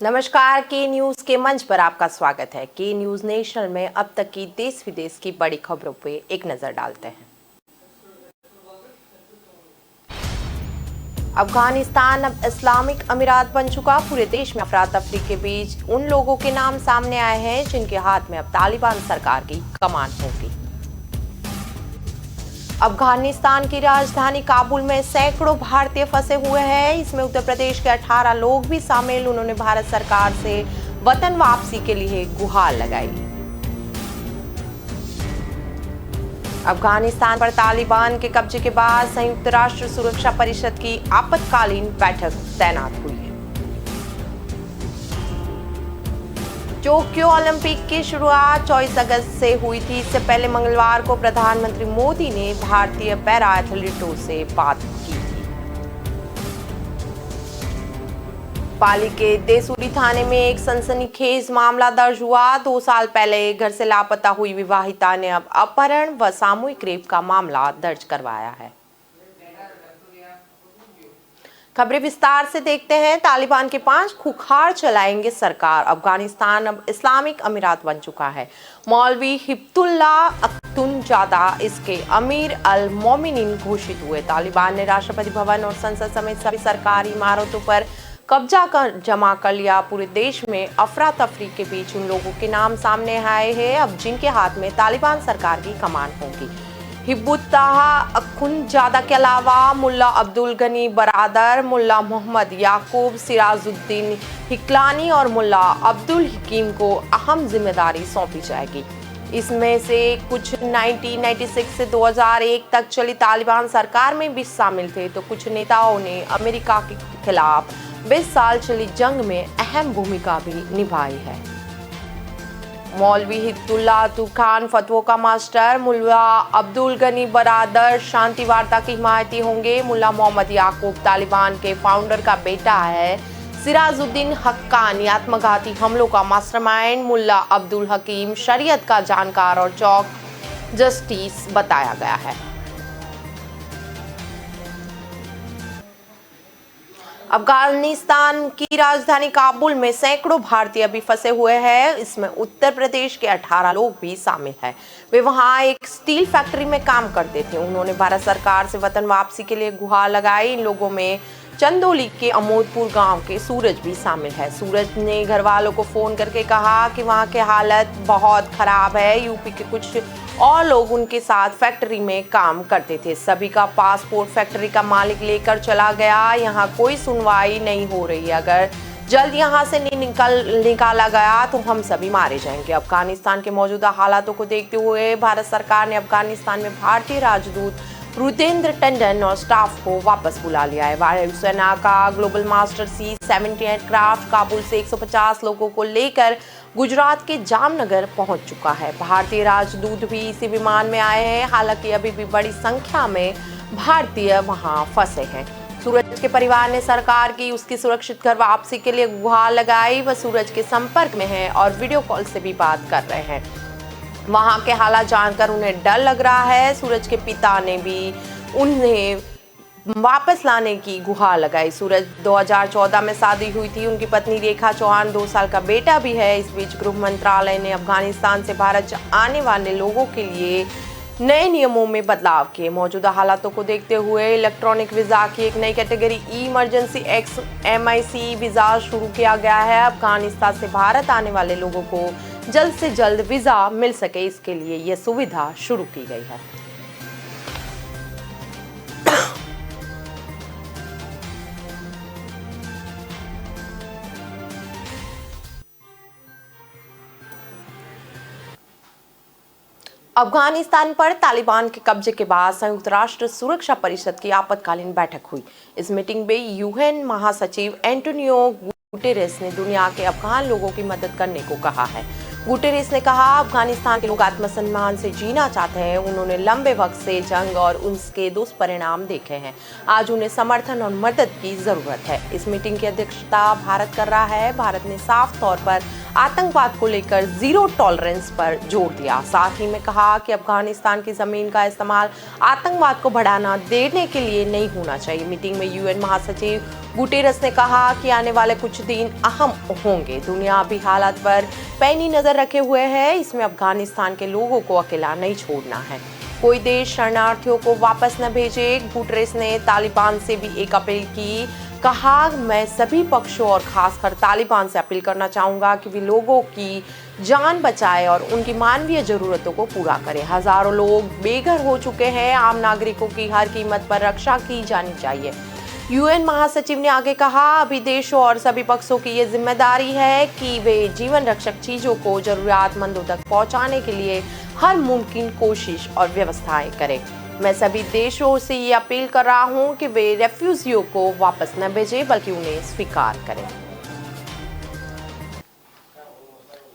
नमस्कार, के न्यूज के मंच पर आपका स्वागत है। के न्यूज नेशनल में अब तक की देश विदेश की बड़ी खबरों पे एक नजर डालते हैं। अफगानिस्तान अब इस्लामिक अमीरात बन चुका। पूरे देश में अफरा तफरी के बीच उन लोगों के नाम सामने आए हैं जिनके हाथ में अब तालिबान सरकार की कमान होगी। अफगानिस्तान की राजधानी काबुल में सैकड़ों भारतीय फंसे हुए हैं। इसमें उत्तर प्रदेश के 18 लोग भी शामिल। उन्होंने भारत सरकार से वतन वापसी के लिए गुहार लगाई। अफगानिस्तान पर तालिबान के कब्जे के बाद संयुक्त राष्ट्र सुरक्षा परिषद की आपातकालीन बैठक तैनात हुई है। टोक्यो ओलंपिक की शुरुआत 24 अगस्त से हुई थी। इससे पहले मंगलवार को प्रधानमंत्री मोदी ने भारतीय पैरा एथलीटों से बात की थी। पाली के देसूरी थाने में एक सनसनीखेज मामला दर्ज हुआ। 2 साल पहले घर से लापता हुई विवाहिता ने अब अपहरण व सामूहिक रेप का मामला दर्ज करवाया है। खबरें विस्तार से देखते हैं। तालिबान के 5 खूंखार चलाएंगे सरकार। अफगानिस्तान अब इस्लामिक अमीरात बन चुका है। मौलवी हिब्बतुल्लाह अख्तुनजादा इसके अमीर अल मोमिनीन घोषित हुए। तालिबान ने राष्ट्रपति भवन और संसद समेत सभी सरकारी इमारतों पर कब्जा जमा कर लिया। पूरे देश में अफरा तफरी के बीच उन लोगों के नाम सामने आए हैं अब जिनके हाथ में तालिबान सरकार की कमान होगी। हिब्बतुल्लाह अख्तुनजादा के अलावा मुल्ला अब्दुल गनी बरादर, मुल्ला मोहम्मद याकूब, सिराजुद्दीन हिक्लानी और मुल्ला अब्दुल हकीम को अहम जिम्मेदारी सौंपी जाएगी। इसमें से कुछ 1996 से 2001 तक चली तालिबान सरकार में भी शामिल थे, तो कुछ नेताओं ने अमेरिका के खिलाफ 20 साल चली जंग में अहम भूमिका भी निभाई है। मौलवी हिब्बतुल्लाह खान फतवों का मास्टर, मुल्ला अब्दुल गनी बरादर शांति वार्ता के हिमायती होंगे। मुल्ला मोहम्मद याकूब तालिबान के फाउंडर का बेटा है। सिराजुद्दीन हक्कानी आत्मघाती हमलों का मास्टरमाइंड। मुल्ला अब्दुल हकीम शरीयत का जानकार और चौक जस्टिस बताया गया है। अफगानिस्तान की राजधानी काबुल में सैकड़ों भारतीय अभी फंसे हुए हैं। इसमें उत्तर प्रदेश के 18 लोग भी शामिल हैं। वे वहां एक स्टील फैक्ट्री में काम करते थे। उन्होंने भारत सरकार से वतन वापसी के लिए गुहार लगाई। इन लोगों में चंदौली के अमोदपुर गांव के सूरज भी शामिल है। सूरज ने घर वालों को फोन करके कहा कि वहां की हालत बहुत खराब है। यूपी के कुछ और लोग उनके साथ फैक्ट्री में काम करते थे। सभी का पासपोर्ट फैक्ट्री का मालिक लेकर चला गया। यहाँ कोई सुनवाई नहीं हो रही। अगर जल्द यहाँ से नहीं निकाला गया तो हम सभी मारे जाएंगे। अफगानिस्तान के मौजूदा हालातों को देखते हुए भारत सरकार ने अफगानिस्तान में भारतीय राजदूत रुतेंद्र टंडन और स्टाफ को वापस बुला लिया है। वायुसेना का global master C-70 aircraft Kabul से 150 लोगों को लेकर गुजरात के जामनगर पहुंच चुका है। भारतीय राजदूत भी इसी विमान में आए हैं। हालांकि अभी भी बड़ी संख्या में भारतीय वहां फंसे हैं। सूरज के परिवार ने सरकार की उसकी सुरक्षित घर वापसी के लिए गुहार लगाई। वह सूरज के संपर्क में है और वीडियो कॉल से भी बात कर रहे हैं। वहां के हालात जानकर उन्हें डर लग रहा है। सूरज के पिता ने भी उन्हें वापस लाने की गुहार लगाई। सूरज 2014 में शादी हुई थी। उनकी पत्नी रेखा चौहान 2 साल का बेटा भी है। इस बीच गृह मंत्रालय ने अफगानिस्तान से भारत आने वाले लोगों के लिए नए नियमों में बदलाव किए। मौजूदा हालातों को देखते हुए इलेक्ट्रॉनिक वीजा की एक नई कैटेगरी इमरजेंसी MIC वीजा शुरू किया गया है। अफगानिस्तान से भारत आने वाले लोगों को जल्द से जल्द वीजा मिल सके, इसके लिए यह सुविधा शुरू की गई है। अफगानिस्तान पर तालिबान के कब्जे के बाद संयुक्त राष्ट्र सुरक्षा परिषद की आपातकालीन बैठक हुई। इस मीटिंग में UN महासचिव एंटोनियो गुटेरेस ने दुनिया के अफगान लोगों की मदद करने को कहा है। गुटेरेस ने कहा, अफगानिस्तान के लोग आत्मसम्मान से जीना चाहते हैं। उन्होंने लंबे वक्त से जंग और उसके दुष्परिणाम देखे हैं। आज उन्हें समर्थन और मदद की जरूरत है। इस मीटिंग की अध्यक्षता भारत कर रहा है। भारत ने साफ तौर पर आतंकवाद को लेकर जीरो टॉलरेंस पर जोर दिया। साथ ही में कहा कि अफगानिस्तान की जमीन का इस्तेमाल आतंकवाद को बढ़ावा देने के लिए नहीं होना चाहिए। मीटिंग में UN महासचिव गुटेरस ने कहा कि आने वाले कुछ दिन अहम होंगे। दुनिया अभी हालात पर पैनी नजर रखे हुए है। इसमें अफगानिस्तान के लोगों को अकेला नहीं छोड़ना है। कोई देश शरणार्थियों को वापस न भेजे। गुटेरस ने तालिबान से भी एक अपील की। कहा, मैं सभी पक्षों और खासकर तालिबान से अपील करना चाहूंगा कि वे लोगों की जान बचाए और उनकी मानवीय जरूरतों को पूरा करें। हजारों लोग बेघर हो चुके हैं। आम नागरिकों की हर कीमत पर रक्षा की जानी चाहिए। यूएन महासचिव ने आगे कहा, अभी देशों और सभी पक्षों की ये जिम्मेदारी है कि वे जीवन रक्षक चीजों को जरूरतमंदों तक पहुंचाने के लिए हर मुमकिन कोशिश और व्यवस्थाएं करें। मैं सभी देशों से ये अपील कर रहा हूं कि वे रेफ्यूजियों को वापस न भेजें बल्कि उन्हें स्वीकार करें।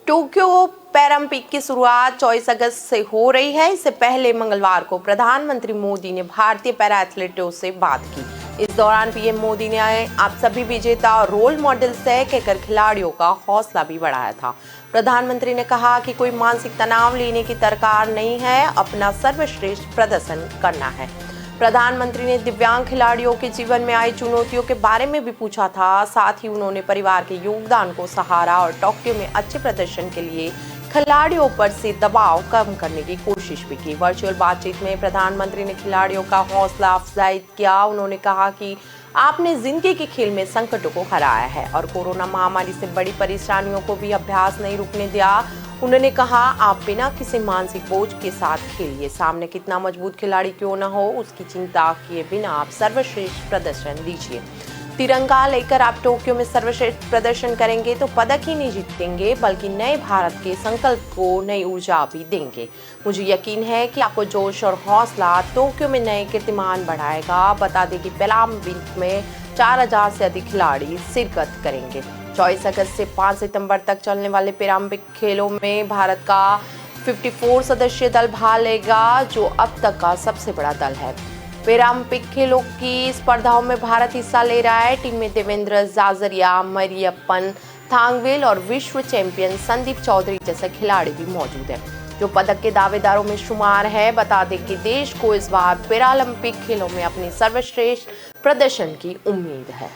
टोक्यो पैरालंपिक की शुरुआत 24 अगस्त से हो रही है। इससे पहले मंगलवार को प्रधानमंत्री मोदी ने भारतीय पैरा एथलीटों से बात की। इस दौरान पीएम मोदी ने आप सभी विजेता और रोल मॉडल तय कहकर खिलाड़ियों का हौसला भी बढ़ाया था। प्रधानमंत्री ने कहा कि कोई मानसिक तनाव लेने की दरकार नहीं है, अपना सर्वश्रेष्ठ प्रदर्शन करना है। प्रधानमंत्री ने दिव्यांग खिलाड़ियों के जीवन में आई चुनौतियों के बारे में भी पूछा था। साथ ही उन्होंने परिवार के योगदान को सहारा और टोक्यो में अच्छे प्रदर्शन के लिए खिलाड़ियों पर से दबाव कम करने की कोशिश भी की। वर्चुअल बातचीत में प्रधानमंत्री ने खिलाड़ियों का हौसला अफजाई किया। उन्होंने कहा कि आपने जिंदगी के खेल में संकटों को हराया है और कोरोना महामारी से बड़ी परेशानियों को भी अभ्यास नहीं रुकने दिया। उन्होंने कहा, आप बिना किसी मानसिक बोझ के साथ खेलिए। सामने कितना मजबूत खिलाड़ी क्यों न हो, उसकी चिंता किए बिना आप सर्वश्रेष्ठ प्रदर्शन दीजिए। तिरंगा लेकर आप टोक्यो में सर्वश्रेष्ठ प्रदर्शन करेंगे तो पदक ही नहीं जीतेंगे बल्कि नए भारत के संकल्प को नई ऊर्जा भी देंगे। मुझे यकीन है कि आपको जोश और हौसला टोक्यो में नए कीर्तिमान बढ़ाएगा। बता दें कि पैरालंपिक में 4000 से अधिक खिलाड़ी शिरकत करेंगे। 24 अगस्त से 5 सितंबर तक चलने वाले पैरालंपिक खेलों में भारत का 54 सदस्यीय दल भाग लेगा, जो अब तक का सबसे बड़ा दल है। पैरालंपिक खेलों की स्पर्धाओं में भारत हिस्सा ले रहा है। टीम में देवेंद्र जाजरिया, मरियप्पन थांगवेल और विश्व चैंपियन संदीप चौधरी जैसे खिलाड़ी भी मौजूद हैं, जो पदक के दावेदारों में शुमार है। बता दें कि देश को इस बार पैरालंपिक खेलों में अपनी सर्वश्रेष्ठ प्रदर्शन की उम्मीद है।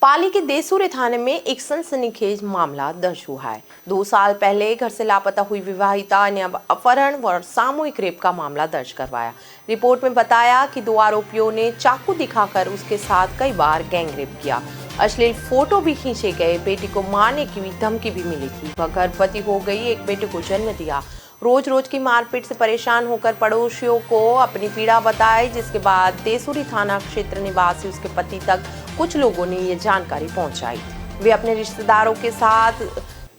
पाली के देसूरे थाने में एक सनसनीखेज मामला दर्ज हुआ है। 2 साल पहले घर से लापता हुई विवाहिता ने अब अपहरण और सामूहिक रेप का मामला दर्ज करवाया। रिपोर्ट में बताया कि 2 आरोपियों ने चाकू दिखाकर उसके साथ कई बार गैंगरेप किया। अश्लील फोटो भी खींचे गए। बेटी को मारने की धमकी भी मिली थी। वह गर्भवती हो गई, एक बेटे को जन्म दिया। रोज की मारपीट से परेशान होकर पड़ोसियों को अपनी पीड़ा बताई, जिसके बाद देसूरी थाना क्षेत्र निवासी उसके पति तक कुछ लोगों ने ये जानकारी पहुंचाई। वे अपने रिश्तेदारों के साथ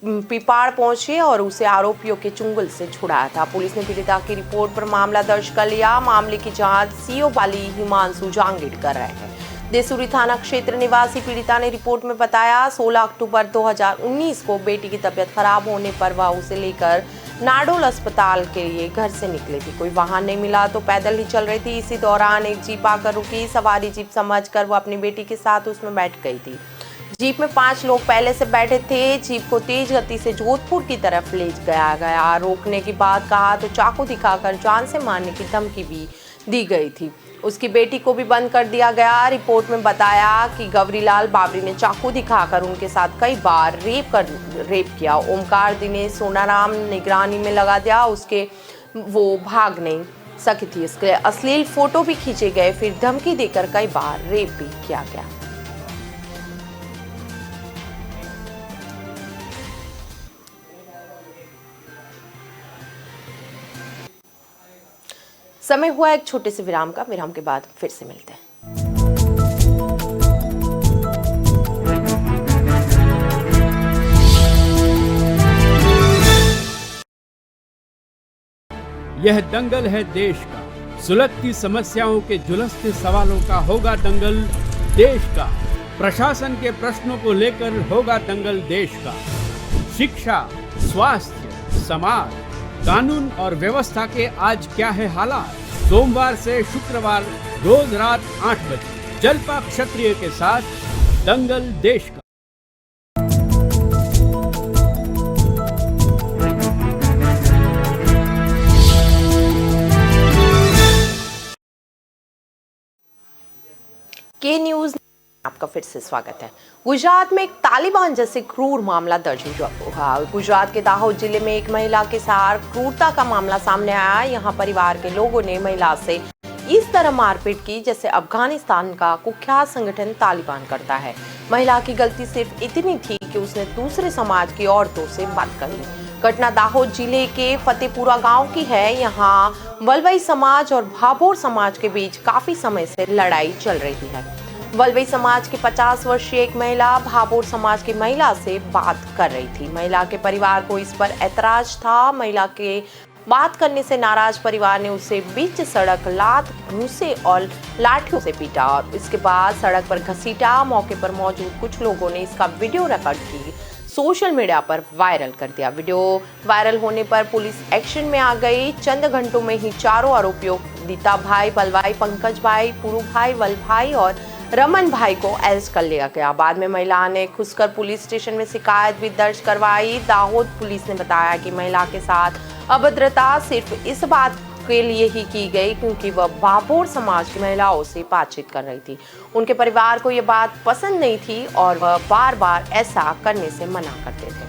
पिपाड़ पहुंचे और उसे आरोपियों के चुंगल से छुड़ाया था। पुलिस ने पीड़िता की रिपोर्ट पर मामला दर्ज कर लिया। मामले की जांच सीओ पाली हिमांशु जांगिड़ कर रहे हैं। देसूरी थाना क्षेत्र निवासी पीड़िता ने रिपोर्ट में बताया, 16 अक्टूबर 2019 को बेटी की तबीयत खराब होने पर वह उसे लेकर नाडोल अस्पताल के लिए घर से निकली थी। कोई वाहन नहीं मिला तो पैदल ही चल रही थी। इसी दौरान एक जीप आकर रुकी। सवारी जीप समझकर वो अपनी बेटी के साथ उसमें बैठ गई थी। जीप में 5 लोग पहले से बैठे थे। जीप को तेज गति से जोधपुर की तरफ ले गया। रोकने की बात कहा तो चाकू दिखाकर जान से मारने की धमकी भी दी गई थी। उसकी बेटी को भी बंद कर दिया गया। रिपोर्ट में बताया कि गौरीलाल बाबरी ने चाकू दिखाकर उनके साथ कई बार रेप किया। ओमकार दिनेश सोनाराम निगरानी में लगा दिया। उसके वो भाग नहीं सकी थी। इसके अश्लील फोटो भी खींचे गए। फिर धमकी देकर कई बार रेप भी किया गया। समय हुआ एक छोटे से विराम का। विराम के बाद फिर से मिलते हैं। यह दंगल है देश का, सुलगती समस्याओं के जुलसते सवालों का होगा दंगल देश का। प्रशासन के प्रश्नों को लेकर होगा दंगल देश का। शिक्षा, स्वास्थ्य, समाज, कानून और व्यवस्था के आज क्या है हालात। सोमवार से शुक्रवार रोज रात 8 बजे जलपा क्षत्रिय के साथ दंगल देश का। के न्यूज आपका फिर से स्वागत है। गुजरात में एक तालिबान जैसे क्रूर मामला दर्ज हुआ। गुजरात के दाहोद जिले में एक महिला के साथ क्रूरता का मामला सामने आया। यहाँ परिवार के लोगों ने महिला से इस तरह मारपीट की जैसे अफगानिस्तान का कुख्यात संगठन तालिबान करता है। महिला की गलती सिर्फ इतनी थी कि उसने दूसरे समाज की औरतों से बात कर ली। घटना दाहोद जिले के फतेहपुरा गांव की है। यहाँ वलवई समाज और भाभोर समाज के बीच काफी समय से लड़ाई चल रही है। वलवई समाज की 50 वर्षीय एक महिला भाभोर समाज की महिला से बात कर रही थी। महिला के परिवार को इस पर ऐतराज था। महिला के बात करने से नाराज परिवार ने उसे बीच सड़क लात, घूंसे और लाठियों से पीटा और इसके बाद सड़क पर घसीटा। मौके पर मौजूद कुछ लोगों ने इसका वीडियो रिकॉर्ड की सोशल मीडिया पर वायरल कर दिया। वीडियो वायरल होने पर पुलिस एक्शन में आ गई। चंद घंटों में ही चारों आरोपियों दीता भाई बलवाई, पंकज भाई, पुरू भाई, वल भाई और रमन भाई को अरेस्ट कर लिया गया। बाद में महिला ने खुसकर पुलिस स्टेशन में शिकायत भी दर्ज करवाई। दाहोद पुलिस ने बताया कि महिला के साथ अभद्रता सिर्फ इस बात के लिए ही की गई क्योंकि वह भाभोर समाज की महिलाओं से बातचीत कर रही थी। उनके परिवार को यह बात पसंद नहीं थी और वह बार बार ऐसा करने से मना करते थे।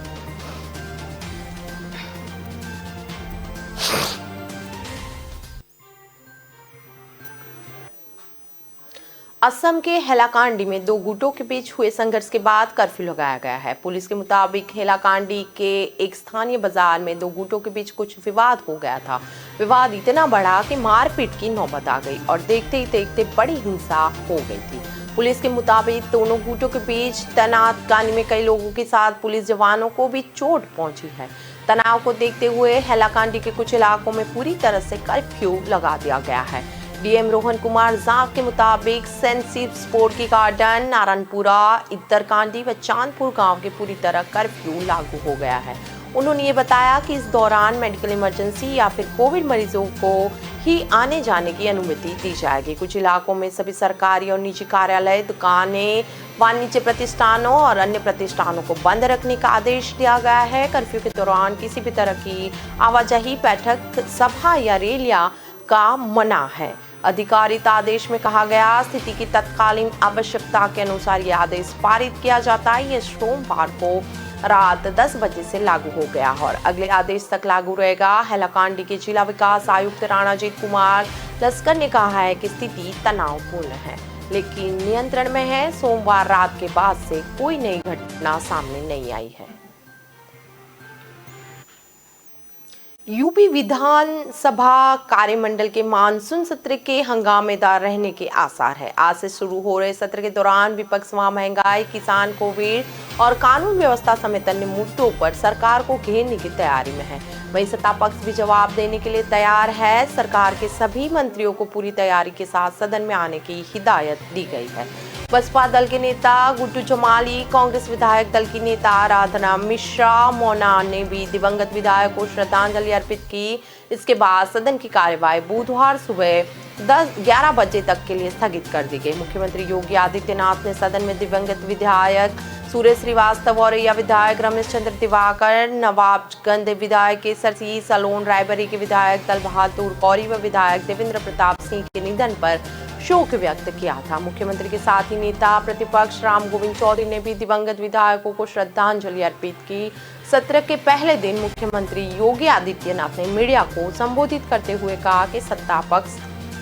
असम के हैलाकांडी में दो गुटों के बीच हुए संघर्ष के बाद कर्फ्यू लगाया गया है। पुलिस के मुताबिक हैलाकांडी के एक स्थानीय बाजार में दो गुटों के बीच कुछ विवाद हो गया था। विवाद इतना बढ़ा कि मारपीट की नौबत आ गई और देखते ही देखते बड़ी हिंसा हो गई थी। पुलिस के मुताबिक दोनों गुटों के बीच तैनात गानी में कई लोगों के साथ पुलिस जवानों को भी चोट पहुंची है। तनाव को देखते हुए हैलाकांडी के कुछ इलाकों में पूरी तरह से कर्फ्यू लगा दिया गया है। डीएम रोहन कुमार जाक के मुताबिक सेंट स्पोर्ट की गार्डन, नारायणपुरा, इत्तरकांडी व चांदपुर गांव के पूरी तरह कर्फ्यू लागू हो गया है। उन्होंने ये बताया कि इस दौरान मेडिकल इमरजेंसी या फिर कोविड मरीजों को ही आने जाने की अनुमति दी जाएगी। कुछ इलाकों में सभी सरकारी और निजी कार्यालय, दुकानें, वाणिज्य प्रतिष्ठानों और अन्य प्रतिष्ठानों को बंद रखने का आदेश दिया गया है। कर्फ्यू के दौरान किसी भी तरह की आवाजाही, बैठक, सभा या रैलियां का मना है। आधिकारिक आदेश में कहा गया स्थिति की तत्कालीन आवश्यकता के अनुसार यह आदेश पारित किया जाता है। यह सोमवार को रात 10 बजे से लागू हो गया और अगले आदेश तक लागू रहेगा। हैलाकांडी के जिला विकास आयुक्त राणाजीत कुमार लस्कर ने कहा है कि स्थिति तनावपूर्ण है लेकिन नियंत्रण में है। सोमवार रात के बाद से कोई नई घटना सामने नहीं आई है। यूपी विधानसभा कार्यमंडल के मानसून सत्र के हंगामेदार रहने के आसार है। आज से शुरू हो रहे सत्र के दौरान विपक्ष वहां महंगाई, किसान, कोविड और कानून व्यवस्था समेत अन्य मुद्दों पर सरकार को घेरने की तैयारी में है। वहीं सत्ता पक्ष भी जवाब देने के लिए तैयार है। सरकार के सभी मंत्रियों को पूरी तैयारी के साथ सदन में आने की हिदायत दी गई है। बसपा दल के नेता गुड्डू जमाली, कांग्रेस विधायक दल की नेता आराधना मिश्रा मोना ने भी दिवंगत विधायक को श्रद्धांजलि अर्पित की। इसके बाद सदन की कार्यवाही बुधवार सुबह 11 बजे तक के लिए स्थगित कर दी गई। मुख्यमंत्री योगी आदित्यनाथ ने सदन में दिवंगत विधायक सुरेश श्रीवास्तव, औरैया विधायक रमेश चंद्र दिवाकर, नवाबगंज विधायक केसर सिंह, सलोन रायबरेली के विधायक दल बहादुर कौरी व विधायक देवेंद्र प्रताप सिंह के निधन पर शोक व्यक्त किया था। मुख्यमंत्री के साथ ही नेता प्रतिपक्ष राम गोविंद चौधरी ने भी दिवंगत विधायकों को श्रद्धांजलि अर्पित की। सत्र के पहले दिन मुख्यमंत्री योगी आदित्यनाथ ने मीडिया को संबोधित करते हुए कहा कि सत्ता पक्ष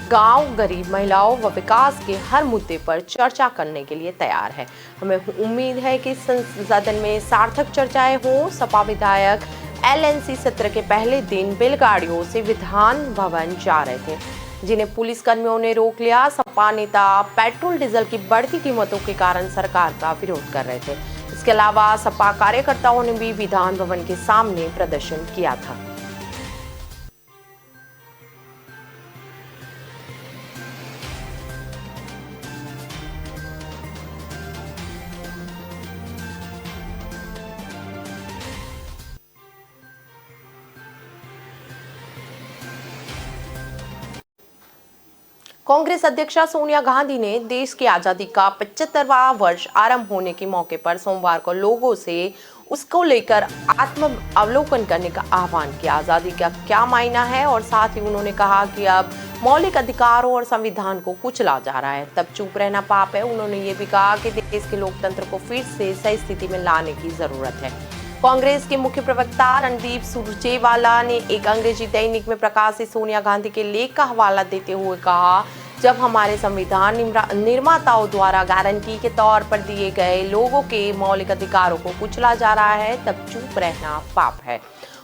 गांव, गरीब महिलाओं व विकास के हर मुद्दे पर चर्चा करने के लिए तैयार है। हमें उम्मीद है कि सदन में सार्थक चर्चाएं हो। सपा विधायक एलएनसी सत्र के पहले दिन बैलगाड़ियों से विधान भवन जा रहे थे जिन्हें पुलिस कर्मियों ने रोक लिया। सपा नेता पेट्रोल डीजल की बढ़ती कीमतों के कारण सरकार का विरोध कर रहे थे। इसके अलावा सपा कार्यकर्ताओं ने भी विधान भवन के सामने प्रदर्शन किया था। कांग्रेस अध्यक्षा सोनिया गांधी ने देश की आजादी का 75वां वर्ष आरंभ होने के मौके पर सोमवार को लोगों से उसको लेकर आत्म अवलोकन करने का आह्वान किया। आज़ादी का क्या मायना है, और साथ ही उन्होंने कहा कि अब मौलिक अधिकारों और संविधान को कुचला जा रहा है, तब चुप रहना पाप है। उन्होंने ये भी कहा कि देश के लोकतंत्र को फिर से सही स्थिति में लाने की जरूरत है। कांग्रेस के मुख्य प्रवक्ता रणदीप सुरजेवाला ने एक अंग्रेजी दैनिक में प्रकाशित सोनिया गांधी के लेख का हवाला देते हुए कहा, जब हमारे संविधान निर्माताओं द्वारा गारंटी के तौर पर दिए गए लोगों के मौलिक अधिकारों को कुचला जा रहा है, तब चुप रहना पाप है।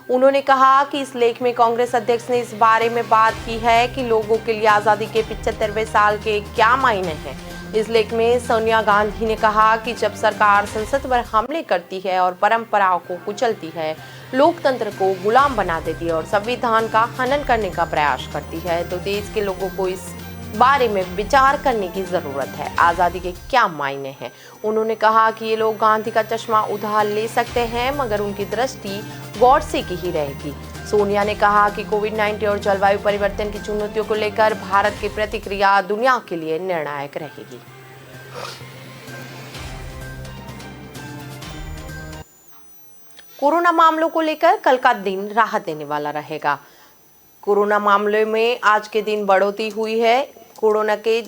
उन्होंने कहा कि इस लेख में कांग्रेस अध्यक्ष ने इस बारे में बात की है कि लोगों के लिए आज़ादी के 75वें साल के क्या मायने हैं। इस लेख में सोनिया गांधी ने कहा कि जब सरकार संसद पर हमले करती है और परंपराओं को कुचलती है, लोकतंत्र को गुलाम बना देती है और संविधान का हनन करने का प्रयास करती है, तो देश के लोगों को इस बारे में विचार करने की जरूरत है, आज़ादी के क्या मायने हैं। उन्होंने कहा कि ये लोग गांधी का चश्मा उधार ले सकते हैं, मगर उनकी दृष्टि गॉडसे की ही रहेगी। सोनिया ने कहा कि कोविड-19 और जलवायु परिवर्तन की चुनौतियों को लेकर भारत की प्रतिक्रिया दुनिया के लिए निर्णायक रहेगी। कोरोना मामलों को लेकर कल का दिन राहत देने वाला रहेगा। कोरोना मामले में आज के दिन बढ़ोतरी हुई है। कोरोना के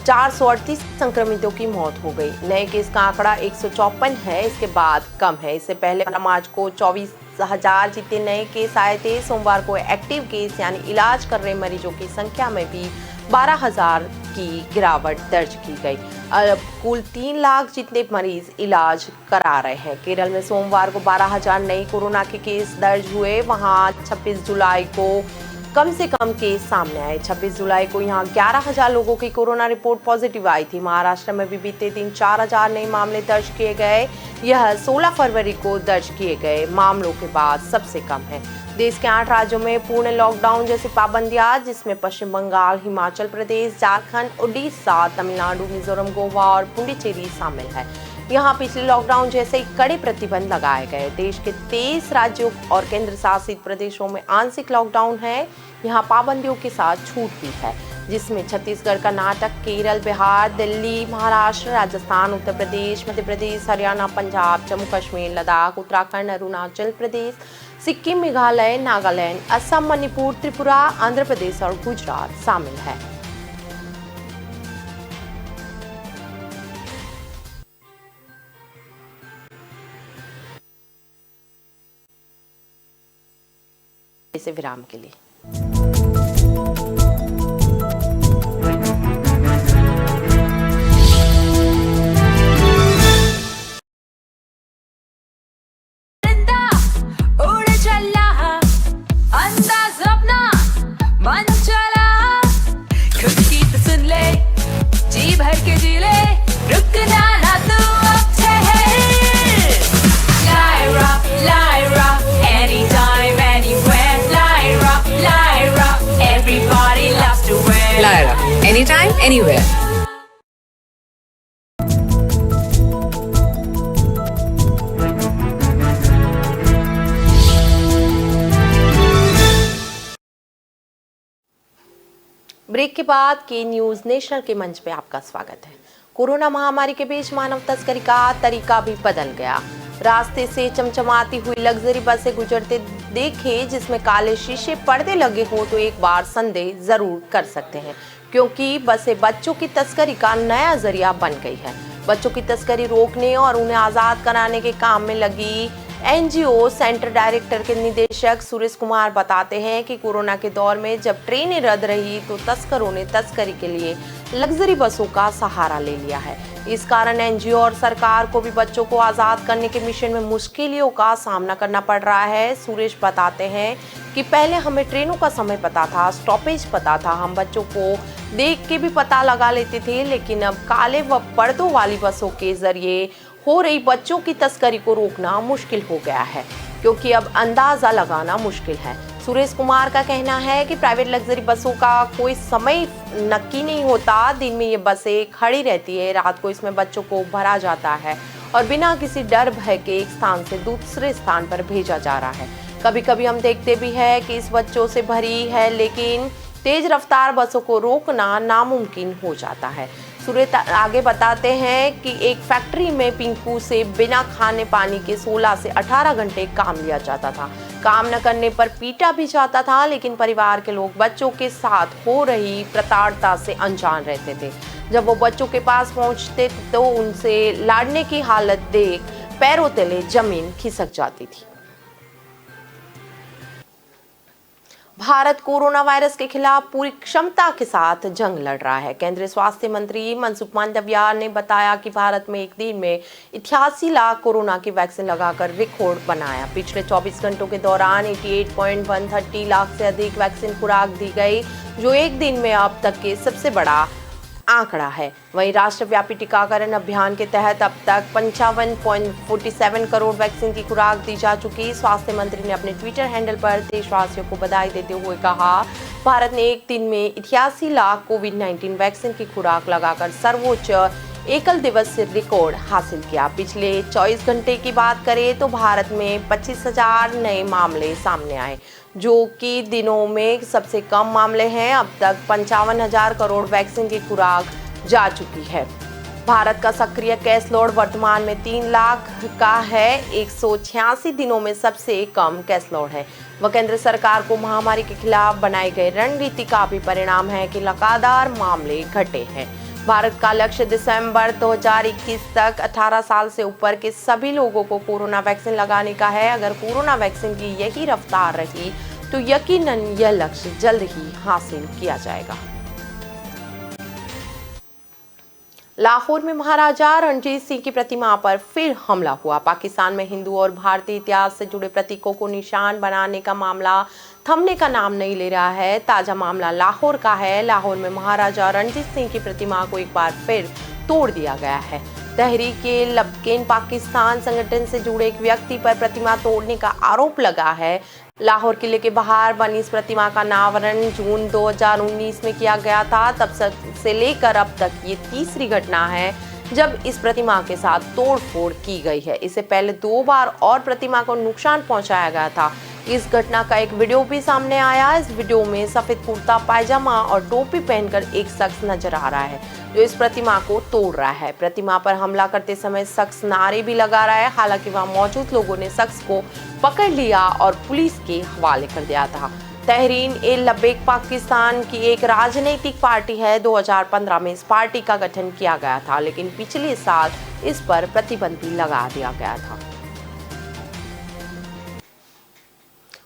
438 संक्रमितों की मौत हो गई। नए केस का आंकड़ा 154 है, इसके बाद कम है। इससे पहले 15 मार्च को 24,000 जितने नए केस आए थे। सोमवार को एक्टिव केस यानी इलाज कर रहे मरीजों की संख्या में भी 12,000 की गिरावट दर्ज की गई। अब कुल 3 लाख जितने मरीज इलाज करा रहे हैं। केरल में सोमवार को 12,000 नए कोरोना के केस दर्ज हुए। वहां 26 जुलाई को कम से कम केस सामने आए। 26 जुलाई को यहाँ 11,000 लोगों की कोरोना रिपोर्ट पॉजिटिव आई थी। महाराष्ट्र में भी बीते दिन 4,000 नए मामले दर्ज किए गए। यह 16 फरवरी को दर्ज किए गए मामलों के बाद सबसे कम है। देश के 8 राज्यों में पूर्ण लॉकडाउन जैसी पाबंदियां, जिसमें पश्चिम बंगाल, हिमाचल प्रदेश, झारखंड, उड़ीसा, तमिलनाडु, मिजोरम, गोवा और पुडुचेरी शामिल है। यहाँ पिछले लॉकडाउन जैसे कड़े प्रतिबंध लगाए गए। देश के 23 राज्यों और केंद्र शासित प्रदेशों में आंशिक लॉकडाउन है। यहाँ पाबंदियों के साथ छूट भी है, जिसमें छत्तीसगढ़, कर्नाटक, केरल, बिहार, दिल्ली, महाराष्ट्र, राजस्थान, उत्तर प्रदेश, मध्य प्रदेश, हरियाणा, पंजाब, जम्मू कश्मीर, लद्दाख, उत्तराखंड, अरुणाचल प्रदेश, सिक्किम, मेघालय, नागालैंड, असम, मणिपुर, त्रिपुरा, आंध्र प्रदेश और गुजरात शामिल है। इसे विराम के लिए Lyra, anytime, anywhere. ब्रेक के बाद के न्यूज नेशनल के मंच पे आपका स्वागत है। कोरोना महामारी के बीच मानव तस्करी का तरीका भी बदल गया। रास्ते से चमचमाती हुई लग्जरी बसें गुजरते देखे, जिसमें काले शीशे पर्दे लगे हो, तो एक बार संदेह जरूर कर सकते हैं, क्योंकि बसें बच्चों की तस्करी का नया जरिया बन गई है। बच्चों की तस्करी रोकने और उन्हें आजाद कराने के काम में लगी एनजीओ सेंटर डायरेक्टर के निदेशक सुरेश कुमार बताते हैं कि कोरोना के दौर में जब ट्रेनें रद्द रही, तो तस्करों ने तस्करी के लिए लग्जरी बसों का सहारा ले लिया है। इस कारण एनजीओ और सरकार को भी बच्चों को आज़ाद करने के मिशन में मुश्किलों का सामना करना पड़ रहा है। सुरेश बताते हैं कि पहले हमें ट्रेनों का समय पता था, स्टॉपेज पता था, हम बच्चों को देख के भी पता लगा लेते थे, लेकिन अब काले व पर्दों वाली बसों के जरिए हो रही बच्चों की तस्करी को रोकना मुश्किल हो गया है, क्योंकि अब अंदाजा लगाना मुश्किल है। सुरेश कुमार का कहना है कि प्राइवेट लग्जरी बसों का कोई समय नक्की नहीं होता। दिन में ये बसें खड़ी रहती है, रात को इसमें बच्चों को भरा जाता है और बिना किसी डर भय के एक स्थान से दूसरे स्थान पर भेजा जा रहा है। कभी कभी हम देखते भी है कि इस बच्चों से भरी है, लेकिन तेज रफ्तार बसों को रोकना नामुमकिन हो जाता है। सूरत आगे बताते हैं कि एक फैक्ट्री में पिंकू से बिना खाने पानी के 16 से 18 घंटे काम लिया जाता था। काम न करने पर पीटा भी जाता था, लेकिन परिवार के लोग बच्चों के साथ हो रही प्रताड़ना से अनजान रहते थे। जब वो बच्चों के पास पहुंचते तो उनसे लड़ने की हालत देख पैरों तले जमीन खिसक जाती थी। भारत कोरोना वायरस के खिलाफ पूरी क्षमता के साथ जंग लड़ रहा है। केंद्रीय स्वास्थ्य मंत्री मनसुख मांडविया ने बताया कि भारत में एक दिन में 88 लाख कोरोना की वैक्सीन लगाकर रिकॉर्ड बनाया। पिछले 24 घंटों के दौरान 88.130 लाख से अधिक वैक्सीन खुराक दी गई, जो एक दिन में अब तक के सबसे बड़ा आंकड़ा है। वहीं राष्ट्रव्यापी टीकाकरण अभियान के तहत अब तक 55.47 करोड़ वैक्सीन की खुराक दी जा चुकी। स्वास्थ्य मंत्री ने अपने ट्विटर हैंडल पर देशवासियों को बधाई देते हुए कहा, भारत ने एक दिन में 88 लाख कोविड-19 वैक्सीन की खुराक लगाकर सर्वोच्च एकल दिवसीय रिकॉर्ड हासिल किया। पिछले 24 घंटे की बात करें तो भारत में 25,000 नए मामले सामने आए, जो कि दिनों में सबसे कम मामले हैं। अब तक 55,000 करोड़ वैक्सीन की खुराक जा चुकी है। भारत का सक्रिय केस लोड वर्तमान में 3 लाख का है। 186 दिनों में सबसे कम केस लोड है। वह केंद्र सरकार को महामारी के खिलाफ बनाई गई रणनीति का भी परिणाम है कि लगातार मामले घटे हैं। भारत का लक्ष्य दिसंबर 2021 तक 18 साल से ऊपर के सभी लोगों को कोरोना वैक्सीन लगाने का है। अगर कोरोना वैक्सीन की यही रफ्तार रही तो यकीनन यह लक्ष्य जल्द ही हासिल किया जाएगा। लाहौर में महाराजा रणजीत सिंह की प्रतिमा पर फिर हमला हुआ। पाकिस्तान में हिंदू और भारतीय इतिहास से जुड़े प्रतीकों को निशान बनाने का मामला थमने का नाम नहीं ले रहा है। ताजा मामला लाहौर का है। लाहौर में महाराजा रणजीत सिंह की प्रतिमा को एक बार फिर तोड़ दिया गया है। तहरीक-ए-लबैक पाकिस्तान संगठन से जुड़े एक व्यक्ति पर प्रतिमा तोड़ने का आरोप लगा है। लाहौर किले के बाहर बनी इस प्रतिमा का अनावरण जून 2019 में किया गया था। तब से लेकर अब तक ये तीसरी घटना है जब इस प्रतिमा के साथ तोड़फोड़ की गई है। इससे पहले 2 बार और प्रतिमा को नुकसान पहुंचाया गया था। इस घटना का एक वीडियो भी सामने आया। इस वीडियो में सफेद कुर्ता पायजामा और टोपी पहनकर एक शख्स नजर आ रहा है जो इस प्रतिमा को तोड़ रहा है। प्रतिमा पर हमला करते समय शख्स नारे भी लगा रहा है। हालांकि वहां मौजूद लोगों ने शख्स को पकड़ लिया और पुलिस के हवाले कर दिया था। तहरीक-ए-लबैक पाकिस्तान की एक राजनीतिक पार्टी है। 2015 में इस पार्टी का गठन किया गया था, लेकिन पिछले साल इस पर प्रतिबंध भी लगा दिया गया था।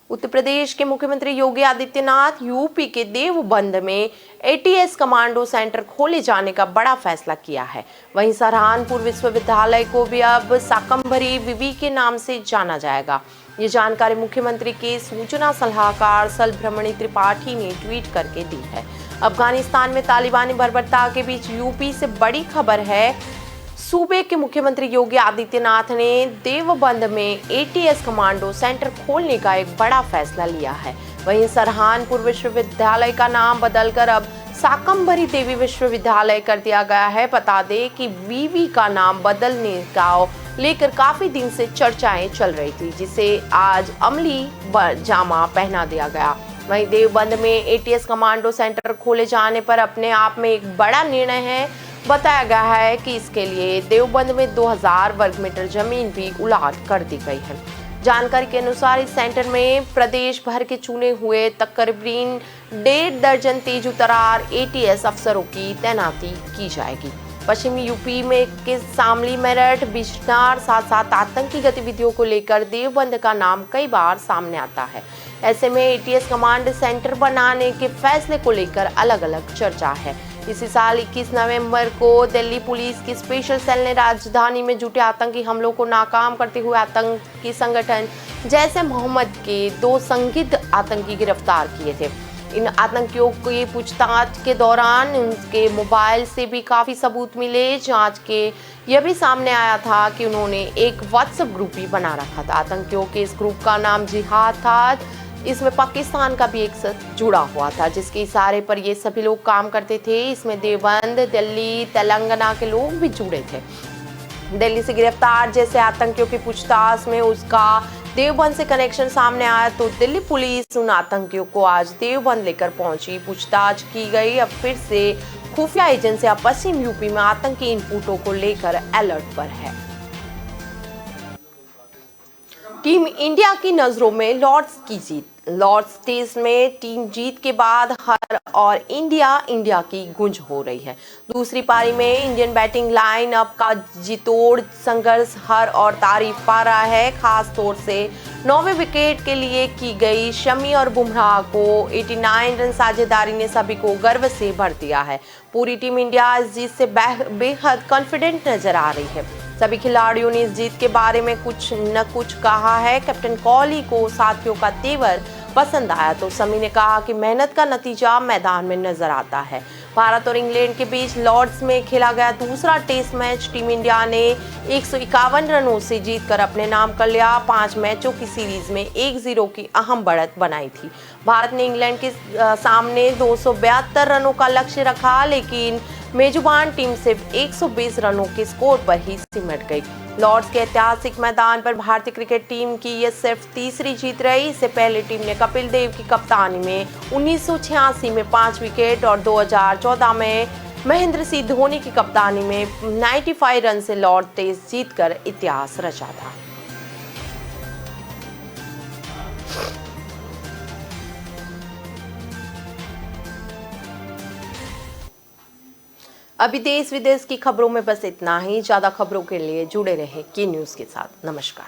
उत्तर प्रदेश के मुख्यमंत्री योगी आदित्यनाथ यूपी के देवबंद में एटीएस कमांडो सेंटर खोले जाने का बड़ा फैसला किया है। वहीं सहारनपुर विश्वविद्यालय को भी अब शाकंभरी विवि के नाम से जाना जाएगा। ये जानकारी मुख्यमंत्री के सूचना सलाहकार सलभ्रमणी त्रिपाठी ने ट्वीट करके दी है। अफगानिस्तान में तालिबानी बर्बरता के बीच यूपी से बड़ी खबर है। सूबे के मुख्यमंत्री योगी आदित्यनाथ ने देवबंद में एटीएस कमांडो सेंटर खोलने का एक बड़ा फैसला लिया है। वहीं सहारनपुर विश्वविद्यालय का नाम बदलकर अब शाकंभरी देवी विश्वविद्यालय कर दिया गया है। बता दें कि विवि का नाम बदलने का लेकर काफी दिन से चर्चाएं चल रही थी, जिसे आज अमली जामा पहना दिया गया। वहीं देवबंद में एटीएस कमांडो सेंटर खोले जाने पर अपने आप में एक बड़ा निर्णय है। बताया गया है कि इसके लिए देवबंद में 2000 वर्ग मीटर जमीन भी उलाट कर दी गई है। जानकारी के अनुसार इस सेंटर में प्रदेश भर के चुने हुए तकरीबन 1.5 दर्जन तेज तर्रार एटीएस अफसरों की तैनाती की जाएगी। पश्चिमी यूपी में के शामली, मेरठ, बिजनौर साथ साथ आतंकी गतिविधियों को लेकर देवबंद का नाम कई बार सामने आता है। ऐसे में एटीएस कमांड सेंटर बनाने के फैसले को लेकर अलग अलग चर्चा है। इसी साल 21 नवंबर को दिल्ली पुलिस की स्पेशल सेल ने राजधानी में जुटे आतंकी हमलों को नाकाम करते हुए आतंकी संगठन जैश-ए मोहम्मद के 2 संदिग्ध आतंकी गिरफ्तार किए थे। इन आतंकियों की पूछताछ के दौरान उनके मोबाइल से भी काफ़ी सबूत मिले। जांच के यह भी सामने आया था कि उन्होंने एक व्हाट्सएप ग्रुप भी बना रखा था। आतंकियों के इस ग्रुप का नाम जिहाद था। इसमें पाकिस्तान का भी एक साथ जुड़ा हुआ था, जिसके इशारे पर ये सभी लोग काम करते थे। इसमें देवबंद, दिल्ली, तेलंगाना के लोग भी जुड़े थे। दिल्ली से गिरफ्तार जैसे आतंकियों की पूछताछ में उसका देवबंद से कनेक्शन सामने आया, तो दिल्ली पुलिस उन आतंकियों को आज देवबंद लेकर पहुंची। पूछताछ की गई। अब फिर से खुफिया एजेंसियां पश्चिम यूपी में आतंकी इनपुटों को लेकर अलर्ट पर है। टीम इंडिया की नजरों में लॉर्ड्स की जीत। लॉर्ड्स टेस्ट में टीम जीत के बाद हर और इंडिया की गूंज हो रही है। दूसरी पारी में इंडियन बैटिंग लाइन अप का जितोड़ संघर्ष हर और तारीफ पा रहा है। खास तौर से 9वें विकेट के लिए की गई शमी और बुमराह को 89 रन साझेदारी ने सभी को गर्व से भर दिया है। पूरी टीम इंडिया इस जीत से बेहद कॉन्फिडेंट नजर आ रही है। सभी खिलाड़ियों ने इस जीत के बारे में कुछ न कुछ कहा है। कैप्टन कोहली को साथियों का तेवर पसंद आया तो समी ने कहा कि मेहनत का नतीजा मैदान में नजर आता है। भारत और इंग्लैंड के बीच लॉर्ड्स में खेला गया दूसरा टेस्ट मैच टीम इंडिया ने 151 रनों से जीतकर अपने नाम कर लिया। 5 मैचों की सीरीज में 1-0 की अहम बढ़त बनाई थी। भारत ने इंग्लैंड के सामने 272 रनों का लक्ष्य रखा, लेकिन मेजबान टीम सिर्फ 120 रनों के स्कोर पर ही सिमट गई। लॉर्ड्स के ऐतिहासिक मैदान पर भारतीय क्रिकेट टीम की यह सिर्फ तीसरी जीत रही। इससे पहले टीम ने कपिल देव की कप्तानी में 1986 में 5 विकेट और 2014 में महेंद्र सिंह धोनी की कप्तानी में 95 रन से लॉर्ड टेस्ट जीतकर इतिहास रचा था। अभी देश विदेश की खबरों में बस इतना ही। ज्यादा खबरों के लिए जुड़े रहे की न्यूज के साथ। नमस्कार।